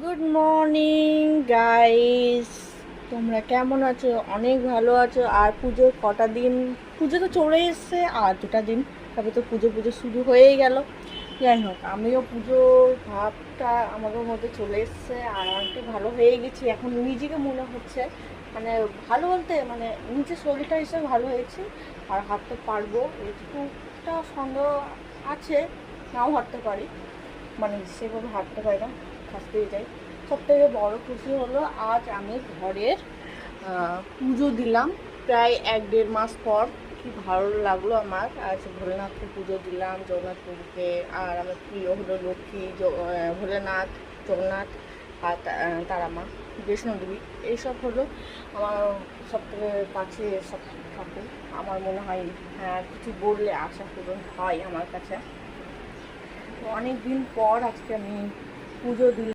Good morning guys, তোমরা কেমন আছো? অনেক ভালো আছো। আর পুজোর কটা দিন, পুজো তো চলে এসছে, আর দুটা দিন তবে তো পুজো পুজো শুরু হয়েই গেল। যাই হোক, আমিও পুজোর ভাবটা আমাদের মধ্যে চলে এসছে আর একটু ভালো হয়ে গেছি। এখন নিজেকে মনে হচ্ছে মানে ভালো বলতে মানে নিজের শরীরটা হিসেবে ভালো হয়েছে। আর হাঁটতে পারবো, একটুটা সন্দেহ আছে, নাও হাঁটতে পারি, মানে সেভাবে হাঁটতে পারি না, খাসতেই যাই। সবথেকে বড় খুশি হলো আজ আমি ঘরের পুজো দিলাম, প্রায় 1-1.5 মাস পর। কি ভালো লাগলো আমার। আজ ভোলেনাথকে পুজো দিলাম, জগন্নাথ প্রভুকে। আর আমার প্রিয় হলো লক্ষ্মী, ভোলেনাথ, জগন্নাথ আর তারামা, বৈষ্ণোদেবী। এইসব হলো আমার সবথেকে কাছে সব ঠাকুর। আমার মনে হয় হ্যাঁ, কিছু বললে আশা পূরণ হয় আমার কাছে। তো অনেক দিন পর আজকে আমি পুজো দিলাম।